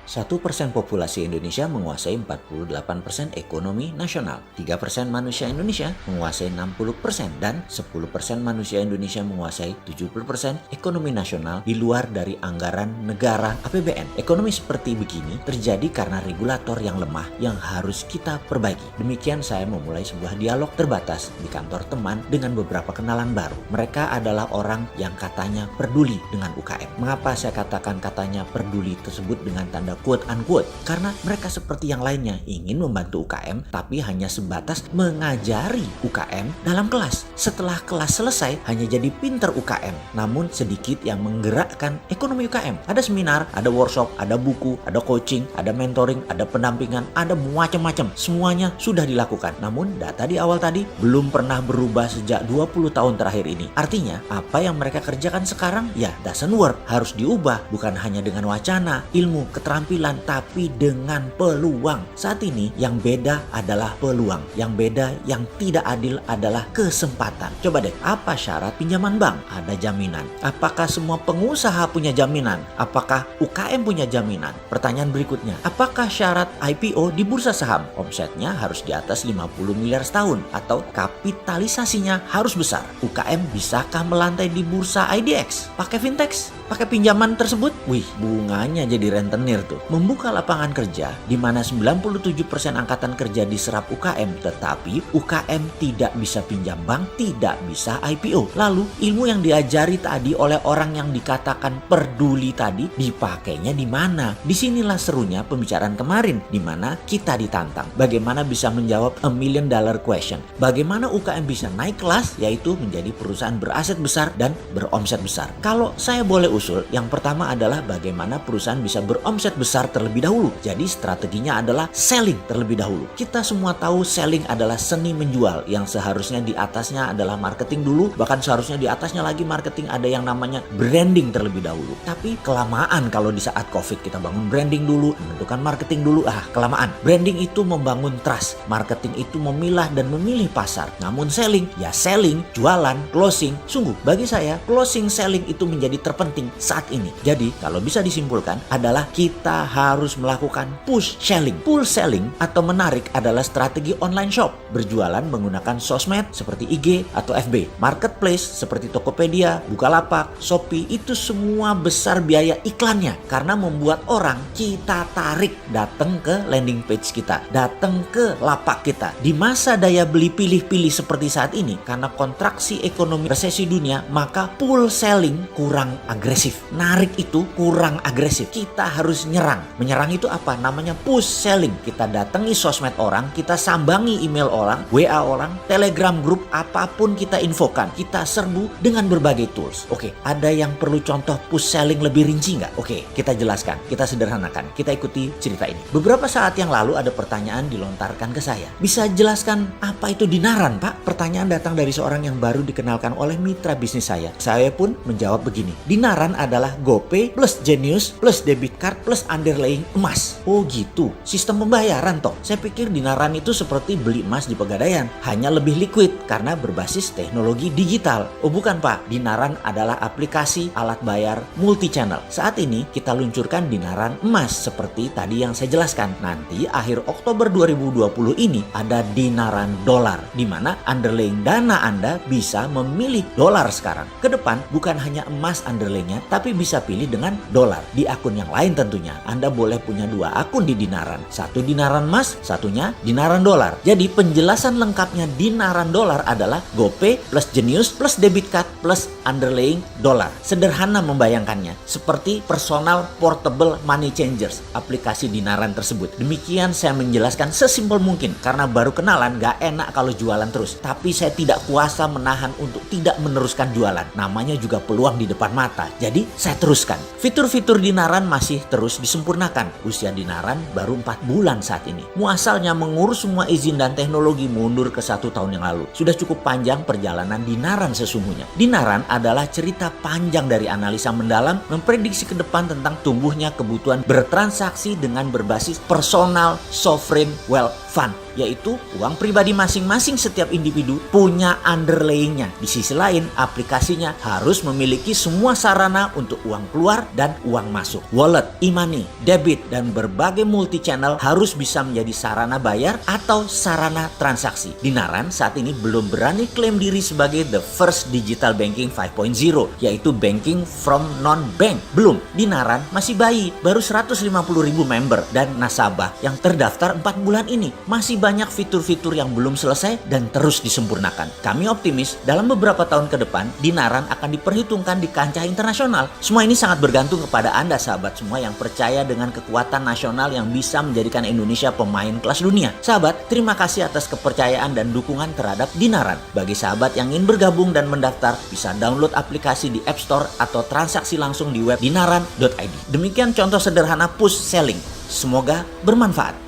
1% populasi Indonesia menguasai 48% ekonomi nasional. 3% manusia Indonesia menguasai 60% dan 10% manusia Indonesia menguasai 70% ekonomi nasional di luar dari anggaran negara APBN. Ekonomi seperti begini terjadi karena regulator yang lemah yang harus kita perbaiki. Demikian saya memulai sebuah dialog terbatas di kantor teman dengan beberapa kenalan baru. Mereka adalah orang yang katanya peduli dengan UKM. Mengapa saya katakan katanya peduli tersebut dengan tanda quote unquote? Karena mereka seperti yang lainnya ingin membantu UKM tapi hanya sebatas mengajari UKM dalam kelas. Setelah kelas selesai hanya jadi pinter UKM, namun sedikit yang menggerakkan ekonomi UKM. Ada seminar, ada workshop, ada buku, ada coaching, ada mentoring, ada pendampingan, ada macam-macam. Semuanya sudah dilakukan. Namun data di awal tadi belum pernah berubah sejak 20 tahun terakhir ini. Artinya apa yang mereka kerjakan sekarang ya doesn't work. Harus diubah, bukan hanya dengan wacana, ilmu, keterampilan, tapi dengan peluang. Saat ini yang beda adalah peluang. Yang beda, yang tidak adil adalah kesempatan. Coba deh, apa syarat pinjaman bank? Ada jaminan. Apakah semua pengusaha punya jaminan? Apakah UKM punya jaminan? Pertanyaan berikutnya, apakah syarat IPO di bursa saham? Omsetnya harus di atas 50 miliar setahun atau kapitalisasinya harus besar. UKM bisakah melantai di bursa IDX? Pakai fintech? Pakai pinjaman tersebut? Wih, bunganya jadi rentenir tuh. Membuka lapangan kerja di mana 97% angkatan kerja diserap UKM, tetapi UKM tidak bisa pinjam bank, tidak bisa IPO. Lalu ilmu yang diajari tadi oleh orang yang dikatakan peduli tadi dipakainya di mana? Disinilah serunya pembicaraan kemarin di mana kita ditantang. Bagaimana bisa menjawab $1 million question? Bagaimana UKM bisa naik kelas, yaitu menjadi perusahaan beraset besar dan beromset besar? Kalau saya boleh usul, yang pertama adalah bagaimana perusahaan bisa beromset besar terlebih dahulu. Jadi strateginya adalah selling terlebih dahulu. Kita semua tahu selling adalah seni menjual, yang seharusnya di atasnya adalah marketing dulu, bahkan seharusnya di atasnya lagi marketing ada yang namanya branding terlebih dahulu. Tapi kelamaan kalau di saat COVID kita bangun branding dulu, menentukan marketing dulu, kelamaan. Branding itu membangun trust, marketing itu memilah dan memilih pasar. Namun selling, ya selling, jualan, closing. Sungguh bagi saya closing selling itu menjadi terpenting saat ini. Jadi kalau bisa disimpulkan adalah kita harus melakukan push selling. Pull selling atau menarik adalah strategi online shop. Berjualan menggunakan sosmed seperti IG atau FB. Marketplace seperti Tokopedia, Bukalapak, Shopee, itu semua besar biaya iklannya. Karena membuat orang kita tarik datang ke landing page kita, datang ke lapak kita. Di masa daya beli pilih-pilih seperti saat ini, karena kontraksi ekonomi resesi dunia, maka pull selling kurang agresif. Narik itu kurang agresif. Kita harus nyerang. Menyerang itu apa? Namanya push selling. Kita datangi sosmed orang, kita sambangi email orang, WA orang, Telegram grup, apapun kita infokan. Kita serbu dengan berbagai tools. Oke, ada yang perlu contoh push selling lebih rinci nggak? Oke, kita jelaskan, kita sederhanakan, kita ikuti cerita ini. Beberapa saat yang lalu ada pertanyaan dilontarkan ke saya. Bisa jelaskan apa itu dinaran, Pak? Pertanyaan datang dari seorang yang baru dikenalkan oleh mitra bisnis saya. Saya pun menjawab begini. Dinaran adalah GoPay plus Genius plus debit card plus underlying emas. Oh gitu, sistem pembayaran toh. Saya pikir dinaran itu seperti beli emas di Pegadaian, hanya lebih liquid karena berbasis teknologi digital. Oh bukan Pak, dinaran adalah aplikasi alat bayar multi channel. Saat ini kita luncurkan dinaran emas seperti tadi yang saya jelaskan. Nanti akhir Oktober 2020 ini ada dinaran dolar, di mana underlying dana Anda bisa memilih dolar sekarang. Ke depan bukan hanya emas underlyingnya, tapi bisa pilih dengan dolar. Di akun yang lain tentunya. Anda boleh punya 2 akun di dinaran. Satu dinaran emas, satunya dinaran dolar. Jadi penjelasan lengkapnya dinaran dolar adalah GoPay plus Genius plus debit card plus underlying dolar. Sederhana membayangkannya. Seperti personal portable money changers, aplikasi dinaran tersebut. Demikian saya menjelaskan sesimpel mungkin. Karena baru kenalan gak enak kalau jualan terus. Tapi saya tidak kuasa menahan untuk tidak meneruskan jualan. Namanya juga peluang di depan mata. Jadi saya teruskan. Fitur-fitur dinaran masih terus disempurnakan. Usia dinaran baru 4 bulan saat ini. Muasalnya mengurus semua izin dan teknologi mundur ke 1 tahun yang lalu. Sudah cukup panjang perjalanan dinaran sesungguhnya. Dinaran adalah cerita panjang dari analisa mendalam memprediksi ke depan tentang tumbuhnya kebutuhan bertransaksi dengan berbasis personal sovereign wealth fund. yaitu uang pribadi masing-masing setiap individu punya underlayingnya. Di sisi lain, aplikasinya harus memiliki semua sarana untuk uang keluar dan uang masuk. Wallet, e-money, debit, dan berbagai multi-channel harus bisa menjadi sarana bayar atau sarana transaksi. Dinaran saat ini belum berani klaim diri sebagai the first digital banking 5.0, yaitu banking from non-bank. Belum, Dinaran masih bayi, baru 150.000 member dan nasabah yang terdaftar 4 bulan ini. Masih banyak fitur-fitur yang belum selesai dan terus disempurnakan. Kami optimis dalam beberapa tahun ke depan, Dinaran akan diperhitungkan di kancah internasional. Semua ini sangat bergantung kepada Anda sahabat semua yang percaya dengan kekuatan nasional yang bisa menjadikan Indonesia pemain kelas dunia. Sahabat, terima kasih atas kepercayaan dan dukungan terhadap Dinaran. Bagi sahabat yang ingin bergabung dan mendaftar, bisa download aplikasi di App Store atau transaksi langsung di web dinaran.id. Demikian contoh sederhana push selling. Semoga bermanfaat.